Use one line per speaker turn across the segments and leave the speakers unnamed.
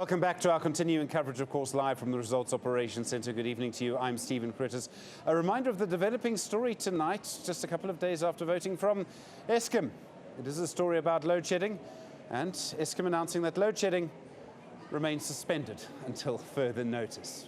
Welcome back to our continuing coverage, of course, live from the Results Operations Centre. Good evening to you. I'm Stephen Critters. A reminder of the developing story tonight, just a couple of days after voting from Eskom. It is a story about load shedding, and Eskom announcing that load shedding remains suspended until further notice.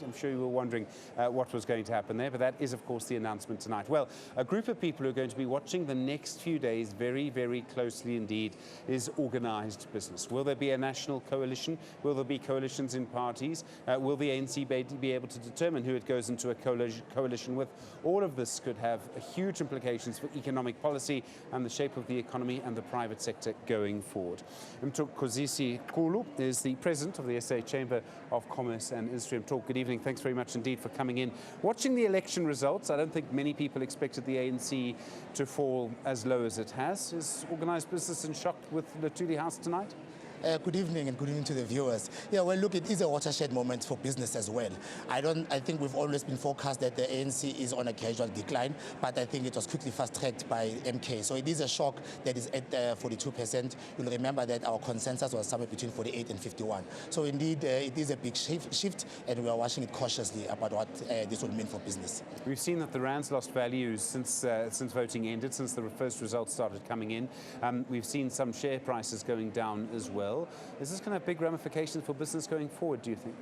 I'm sure you were wondering what was going to happen there, but that is, of course, the announcement tonight. Well, a group of people who are going to be watching the next few days very, very closely indeed is organised business. Will there be a national coalition? Will there be coalitions in parties? Will the ANC be able to determine who it goes into a coalition with? All of this could have huge implications for economic policy and the shape of the economy and the private sector going forward. Mtho Xulu is the president of the SA Chamber of Commerce and Industry. Mtho, good evening. Thanks very much indeed for coming in. Watching the election results, I don't think many people expected the ANC to fall as low as it has. Is organised business in shock with Luthuli House tonight?
Good evening and good evening to the viewers. Yeah, well, look, it is a watershed moment for business as well. I think we've always been forecast that the ANC is on a gradual decline, but I think it was quickly fast-tracked by MK. So it is a shock that is at 42%. You'll remember that our consensus was somewhere between 48 and 51. So indeed, it is a big shift, and we are watching it cautiously about what this will mean for business.
We've seen that the rand's lost value since voting ended, since the first results started coming in. We've seen some share prices going down as well. Is this going to have big ramifications for business going forward, do you think?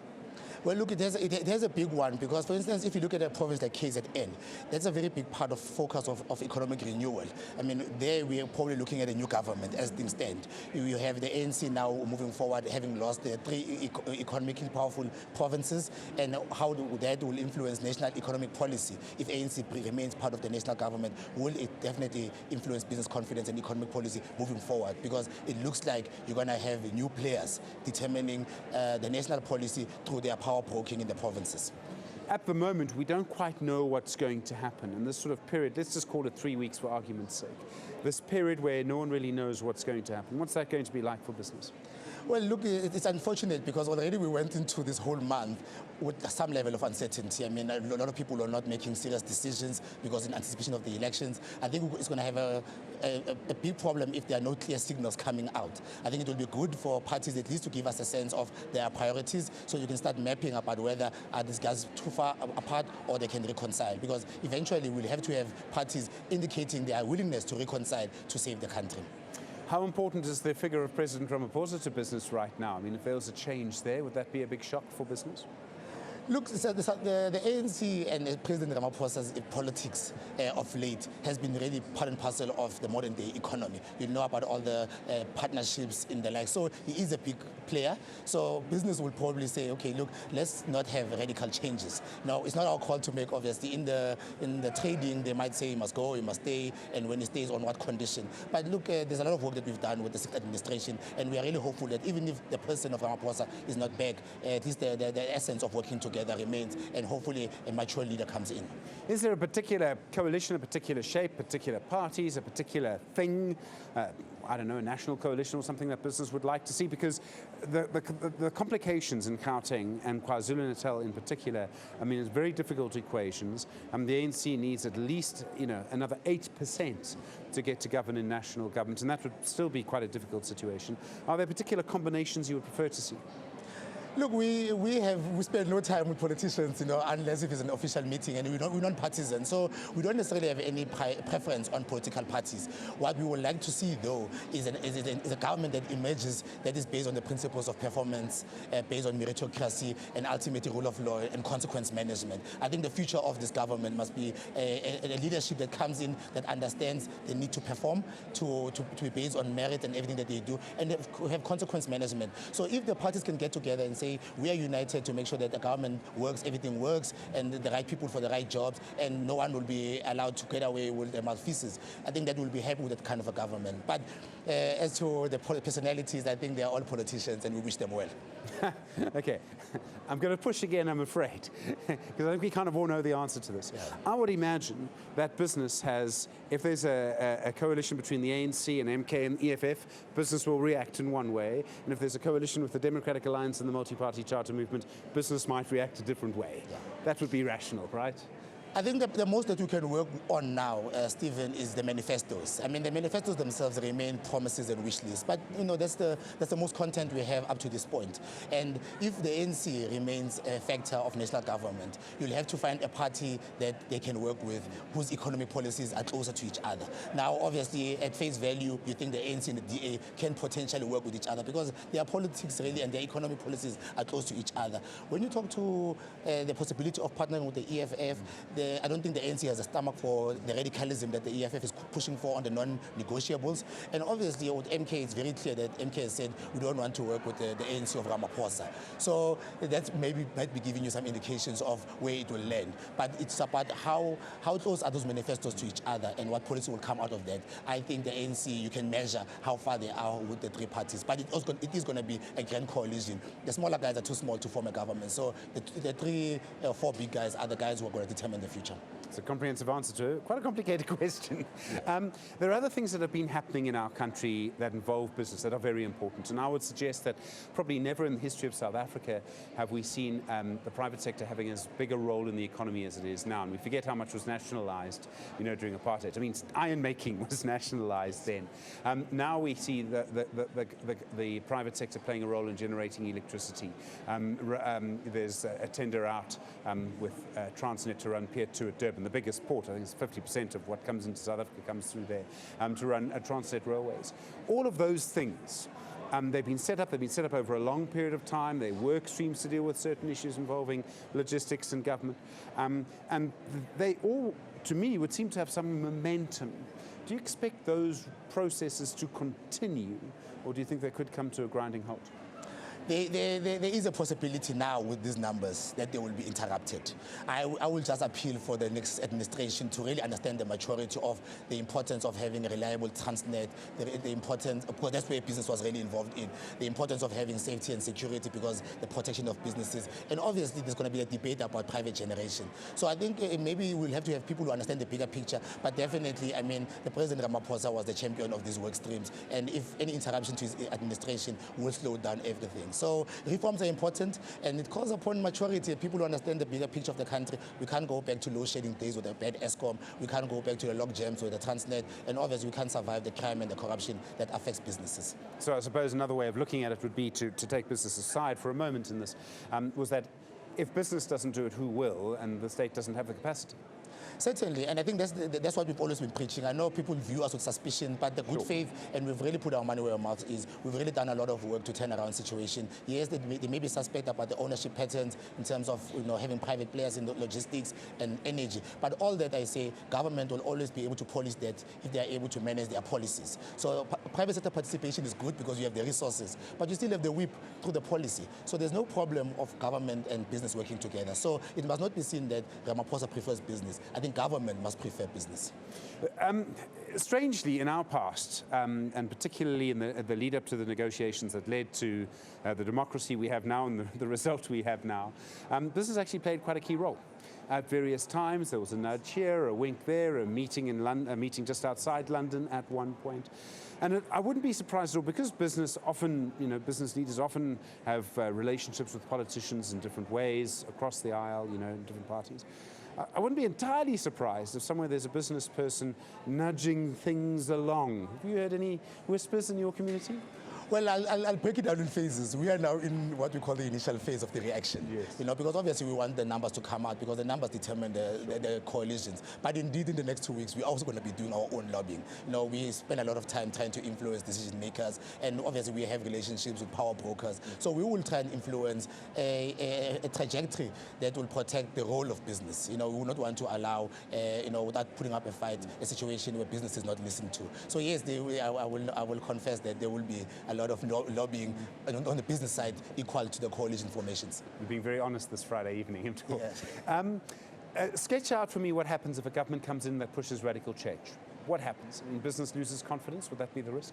Well, look, it has a big one because, for instance, if you look at a province like KZN, that's a very big part of focus of economic renewal. I mean, there we are probably looking at a new government as things stand. You have the ANC now moving forward, having lost the three economically powerful provinces, and how that will influence national economic policy. If ANC remains part of the national government, will it definitely influence business confidence and economic policy moving forward? Because it looks like you're going to have new players determining the national policy through their power broking in the provinces.
At the moment, we don't quite know what's going to happen. In this sort of period, let's just call it 3 weeks for argument's sake. This period where no one really knows what's going to happen. What's that going to be like for business?
Well, look, it's unfortunate because already we went into this whole month with some level of uncertainty. I mean, a lot of people are not making serious decisions because in anticipation of the elections. I think it's going to have a big problem if there are no clear signals coming out. I think it will be good for parties at least to give us a sense of their priorities so you can start mapping about whether are these guys too far apart or they can reconcile. Because eventually we'll have to have parties indicating their willingness to reconcile to save the country.
How important is the figure of President Ramaphosa to business right now? I mean, if there was a change there, would that be a big shock for business?
Look, the ANC and President Ramaphosa's politics of late has been really part and parcel of the modern day economy. You know about all the partnerships in the like. So he is a big player. So business will probably say, okay, look, let's not have radical changes. Now, it's not our call to make, obviously. In the trading, they might say he must go, he must stay, and when he stays, on what condition. But look, there's a lot of work that we've done with the sixth administration, and we are really hopeful that even if the person of Ramaphosa is not back, at least the essence of working together remains, and hopefully a mature leader comes in.
Is there a particular coalition, a particular shape, particular parties, a particular thing, I don't know, a national coalition or something that business would like to see? Because the complications in Gauteng and KwaZulu-Natal in particular, I mean, it's very difficult equations. The ANC needs at least, another 8% to get to govern in national government, and that would still be quite a difficult situation. Are there particular combinations you would prefer to see?
Look, we spend no time with politicians, unless if it's an official meeting, and we're not partisan, so we don't necessarily have any preference on political parties. What we would like to see, though, is a government that emerges that is based on the principles of performance, based on meritocracy, and ultimately rule of law and consequence management. I think the future of this government must be a leadership that comes in, that understands the need to perform, to be based on merit and everything that they do, and have consequence management. So if the parties can get together and say, we are united to make sure that the government works, everything works, and the right people for the right jobs, and no one will be allowed to get away with the malfeasance. I think that we'll be happy with that kind of a government. But as to the personalities, I think they're all politicians, and we wish them well.
Okay, I'm going to push again, I'm afraid, because I think we kind of all know the answer to this. Yeah. I would imagine that business has, if there's a coalition between the ANC and MK and EFF, business will react in one way, and if there's a coalition with the Democratic Alliance and the multi-party charter movement, business might react a different way. Yeah. That would be rational, right?
I think the most that we can work on now, Stephen, is the manifestos. I mean, the manifestos themselves remain promises and wish lists, but that's the most content we have up to this point. And if the ANC remains a factor of national government, you'll have to find a party that they can work with, whose economic policies are closer to each other. Now, obviously, at face value, you think the ANC and the DA can potentially work with each other because their politics really and their economic policies are close to each other. When you talk to the possibility of partnering with the EFF, I don't think the ANC has a stomach for the radicalism that the EFF is pushing for on the non-negotiables. And obviously with MK, it's very clear that MK has said we don't want to work with the ANC of Ramaphosa. So that might be giving you some indications of where it will land. But it's about how close are those manifestos to each other and what policy will come out of that. I think the ANC, you can measure how far they are with the three parties. But it is going to be a grand coalition. The smaller guys are too small to form a government. So the three or four big guys are the guys who are going to determine the future.
It's a comprehensive answer to quite a complicated question. There are other things that have been happening in our country that involve business that are very important. And I would suggest that probably never in the history of South Africa have we seen the private sector having as big a role in the economy as it is now. And we forget how much was nationalized, during apartheid. I mean, iron making was nationalized then. Now we see the private sector playing a role in generating electricity. There's a tender out with Transnet to run Pier 2 at Durban, the biggest port. I think it's 50% of what comes into South Africa comes through there, to run Transnet railways. All of those things, they've been set up over a long period of time. They're work streams to deal with certain issues involving logistics and government. And they all, to me, would seem to have some momentum. Do you expect those processes to continue, or do you think they could come to a grinding halt?
There is a possibility now with these numbers that they will be interrupted. I will just appeal for the next administration to really understand the maturity of the importance of having a reliable Transnet, the importance, because that's where business was really involved in, the importance of having safety and security because the protection of businesses. And obviously there's going to be a debate about private generation. So I think maybe we'll have to have people who understand the bigger picture, but definitely, I mean, the President Ramaphosa was the champion of these work streams. And if any interruption to his administration will slow down everything. So reforms are important, and it calls upon maturity. People who understand the bigger picture of the country. We can't go back to low-shedding days with a bad ESCOM. We can't go back to the log jams with the Transnet. And obviously, we can't survive the crime and the corruption that affects businesses.
So I suppose another way of looking at it would be to take business aside for a moment in this, was that if business doesn't do it, who will? And the state doesn't have the capacity.
Certainly, and I think that's what we've always been preaching. I know people view us with suspicion, but the good faith, and we've really put our money where our mouth is, we've really done a lot of work to turn around situation. Yes, they may be suspect about the ownership patterns in terms of having private players in the logistics and energy. But all that I say, government will always be able to police that if they are able to manage their policies. So private sector participation is good because you have the resources, but you still have the whip through the policy. So there's no problem of government and business working together. So it must not be seen that Ramaphosa prefers business. I think government must prefer business.
Strangely, in our past, and particularly in the lead up to the negotiations that led to the democracy we have now and the result we have now, business actually played quite a key role. At various times, there was a nudge here, a wink there, a meeting in London, a meeting just outside London at one point. And I wouldn't be surprised at all, because business often, business leaders often have relationships with politicians in different ways across the aisle, in different parties. I wouldn't be entirely surprised if somewhere there's a business person nudging things along. Have you heard any whispers in your community?
Well, I'll break it down in phases. We are now in what we call the initial phase of the reaction.
Yes.
Because obviously we want the numbers to come out because the numbers determine the coalitions. But indeed, in the next 2 weeks, we're also going to be doing our own lobbying. We spend a lot of time trying to influence decision makers, and obviously we have relationships with power brokers. So we will try and influence a trajectory that will protect the role of business. We will not want to allow, without putting up a fight, a situation where business is not listened to. So yes, I will confess that there will be a lot of lobbying on the business side equal to the coalition formations.
You're being very honest this Friday evening.
Yeah.
Sketch out for me what happens if a government comes in that pushes radical change. What happens? And business loses confidence? Would that be the risk?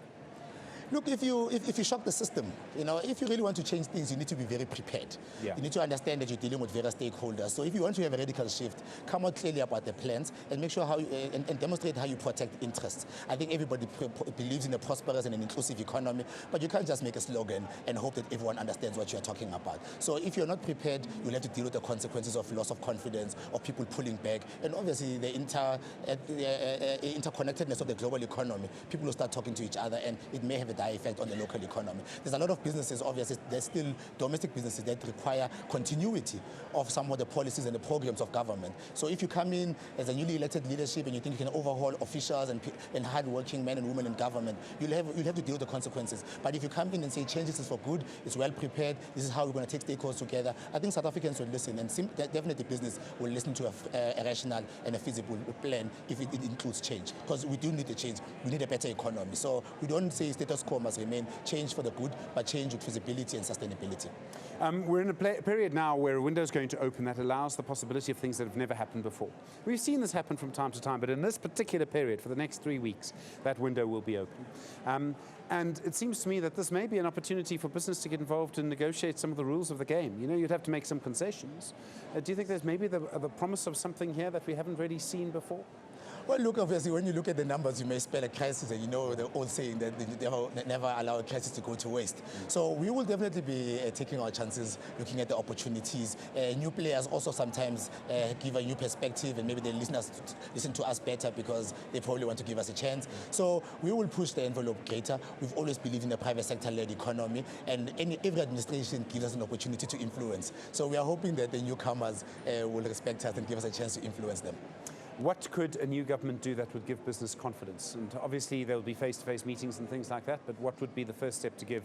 Look, if you shock the system, if you really want to change things, you need to be very prepared.
Yeah.
You need to understand that you're dealing with various stakeholders. So if you want to have a radical shift, come out clearly about the plans and make sure how you, and demonstrate how you protect interests. I think everybody believes in a prosperous and an inclusive economy, but you can't just make a slogan and hope that everyone understands what you're talking about. So if you're not prepared, you'll have to deal with the consequences of loss of confidence, of people pulling back, and obviously the interconnectedness of the global economy. People will start talking to each other, and it may have a dire effect on the local economy. There's a lot of businesses, obviously, there's still domestic businesses that require continuity of some of the policies and the programs of government. So if you come in as a newly elected leadership and you think you can overhaul officials and hard-working men and women in government, you'll have to deal with the consequences. But if you come in and say changes is for good, it's well prepared, this is how we're going to take stakeholders together, I think South Africans will listen, and definitely business will listen to a rational and a feasible plan if it includes change. Because we do need a change, we need a better economy. So we don't say status quo must remain, change for the good, but change with feasibility and sustainability.
We're in a period now where a window is going to open that allows the possibility of things that have never happened before. We've seen this happen from time to time, but in this particular period, for the next 3 weeks, that window will be open. And it seems to me that this may be an opportunity for business to get involved and negotiate some of the rules of the game. You'd have to make some concessions. Do you think there's maybe the promise of something here that we haven't really seen before?
Well, look, obviously, when you look at the numbers, you may spell a crisis, and the old saying that they never allow a crisis to go to waste. So we will definitely be taking our chances, looking at the opportunities. New players also sometimes give a new perspective, and maybe they listen to us better because they probably want to give us a chance. So we will push the envelope greater. We've always believed in the private sector-led economy, and every administration gives us an opportunity to influence. So we are hoping that the newcomers will respect us and give us a chance to influence them.
What could a new government do that would give business confidence? And obviously there'll be face-to-face meetings and things like that, but what would be the first step to give,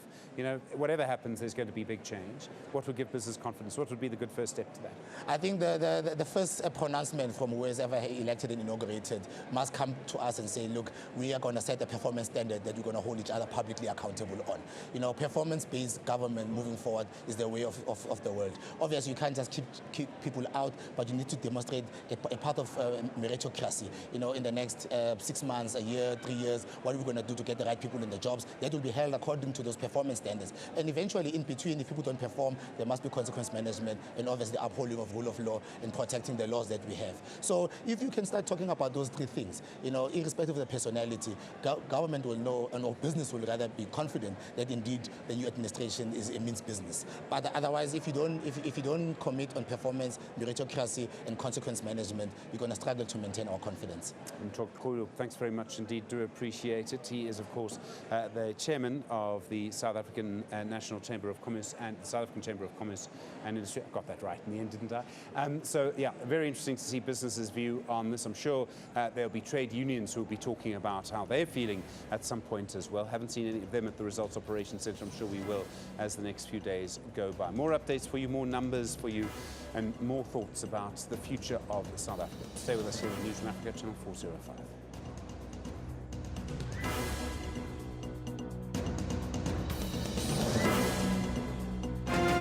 whatever happens, there's going to be big change. What would give business confidence? What would be the good first step to that?
I think the first pronouncement from whoever's ever elected and inaugurated must come to us and say, look, we are going to set a performance standard that we're going to hold each other publicly accountable on. Performance-based government moving forward is the way of the world. Obviously, you can't just keep people out, but you need to demonstrate a part of meritocracy. In the next 6 months, a year, 3 years, what are we going to do to get the right people in the jobs? That will be held according to those performance standards. And eventually, in between, if people don't perform, there must be consequence management and obviously the upholding of rule of law and protecting the laws that we have. So if you can start talking about those 3 things, irrespective of the personality, government will know, and or business will rather be confident that indeed the new administration is a means business. But otherwise, if you don't commit on performance, meritocracy, and consequence management, you're going to struggle to maintain our confidence.
Mtho Xulu, thanks very much indeed. Do appreciate it. He is, of course, the chairman of the South African National Chamber of Commerce and the South African Chamber of Commerce and Industry. I got that right in the end, didn't I? So, yeah, very interesting to see businesses' view on this. I'm sure there'll be trade unions who will be talking about how they're feeling at some point as well. Haven't seen any of them at the Results Operations Centre. I'm sure we will as the next few days go by. More updates for you, more numbers for you, and more thoughts about the future of South Africa. Stay with us here on Newzroom Afrika, channel 405.